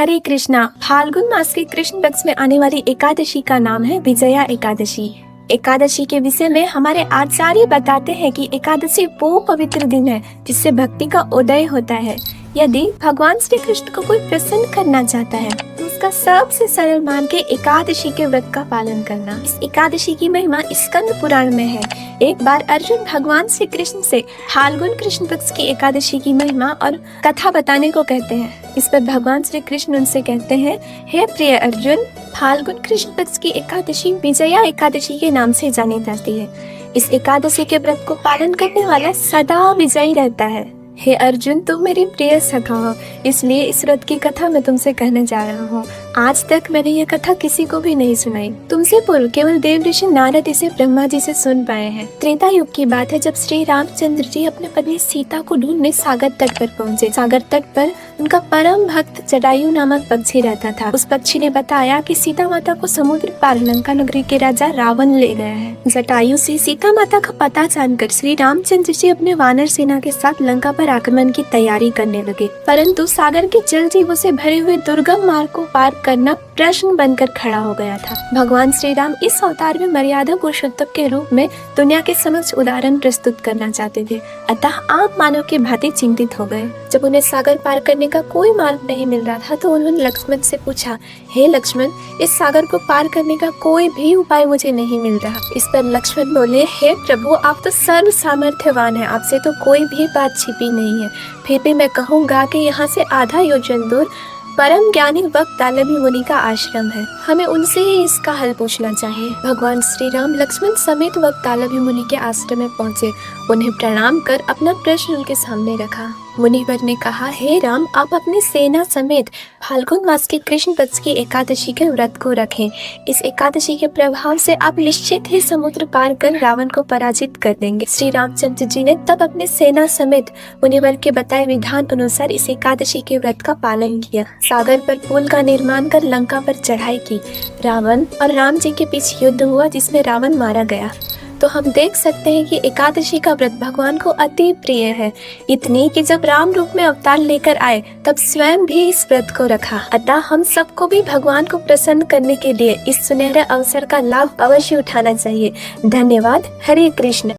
हरे कृष्णा। फाल्गुन मास के कृष्ण पक्ष में आने वाली एकादशी का नाम है विजया एकादशी। एकादशी के विषय में हमारे आचार्य बताते हैं कि एकादशी वो पवित्र दिन है जिससे भक्ति का उदय होता है। यदि भगवान श्री कृष्ण को कोई प्रसन्न करना चाहता है तो उसका सबसे सरल मार्ग है एकादशी के व्रत का पालन करना। इस एकादशी की महिमा स्कंद पुराण में है। एक बार अर्जुन भगवान श्री कृष्ण से फाल्गुन कृष्ण पक्ष की एकादशी की महिमा और कथा बताने को कहते हैं। इस पर भगवान श्री कृष्ण उनसे कहते हैं, हे प्रिय अर्जुन, फाल्गुन कृष्ण पक्ष की एकादशी विजया एकादशी के नाम से जानी जाती है। इस एकादशी के व्रत को पालन करने वाला सदा विजयी रहता है। हे अर्जुन, तुम मेरी प्रिय सखा हो, इसलिए इस व्रत की कथा मैं तुमसे कहने जा रहा हूँ। आज तक मैंने यह कथा किसी को भी नहीं सुनाई। तुमसे पूर्व केवल देव ऋषि नारद इसे ब्रह्मा जी से सुन पाए हैं। त्रेता युग की बात है, जब श्री रामचंद्र जी अपने पत्नी सीता को ढूंढने सागर तट पर पहुँचे। सागर तट पर उनका परम भक्त जटायु नामक पक्षी रहता था। उस पक्षी ने बताया कि सीता माता को समुद्र पार लंका नगरी के राजा रावण ले गया है। जटायु से सीता माता का पता जानकर श्री रामचंद्र जी अपने वानर सेना के साथ लंका पर आक्रमण की तैयारी करने लगे, परंतु सागर के जल जीवों से भरे हुए दुर्गम मार्ग को पार करना प्रश्न बनकर खड़ा हो गया था। भगवान श्री राम इस अवतार में मर्यादा पुरुषोत्तम के रूप में दुनिया के समक्ष उदाहरण प्रस्तुत करना चाहते थे, अतः आम मानव के भांति चिंतित हो गए। जब उन्हें सागर पार करने का कोई मार्ग नहीं मिल रहा था तो उन्होंने लक्ष्मण से पूछा, हे लक्ष्मण, इस सागर को पार करने का कोई भी उपाय मुझे नहीं मिल रहा। इस पर लक्ष्मण बोले, हे प्रभु, आप तो सर्व सामर्थ्यवान हैं, आपसे तो कोई भी बात छिपी नहीं है। फिर भी मैं कहूँगा कि यहाँ से आधा योजन दूर परम ज्ञानी वक्तालभी मुनि का आश्रम है, हमें उनसे ही इसका हल पूछना चाहिए। भगवान श्री राम लक्ष्मण समेत वक्तालभी मुनि के आश्रम में पहुँचे। उन्हें प्रणाम कर अपना प्रश्न उनके सामने रखा। मुनिवर ने कहा, हे राम, आप अपनी सेना समेत फाल्गुन मास के कृष्ण पक्ष की एकादशी के व्रत को रखें। इस एकादशी के प्रभाव से आप निश्चित ही समुद्र पार कर रावण को पराजित कर देंगे। श्री रामचंद्र जी ने तब अपने सेना समेत मुनिवर के बताए विधान अनुसार इस एकादशी के व्रत का पालन किया। सागर पर पुल का निर्माण कर लंका पर चढ़ाई की। रावण और राम जी के बीच युद्ध हुआ जिसमें रावण मारा गया। तो हम देख सकते हैं कि एकादशी का व्रत भगवान को अति प्रिय है, इतनी कि जब राम रूप में अवतार लेकर आए तब स्वयं भी इस व्रत को रखा। अतः हम सबको भी भगवान को प्रसन्न करने के लिए इस सुनहरे अवसर का लाभ अवश्य उठाना चाहिए। धन्यवाद। हरे कृष्ण।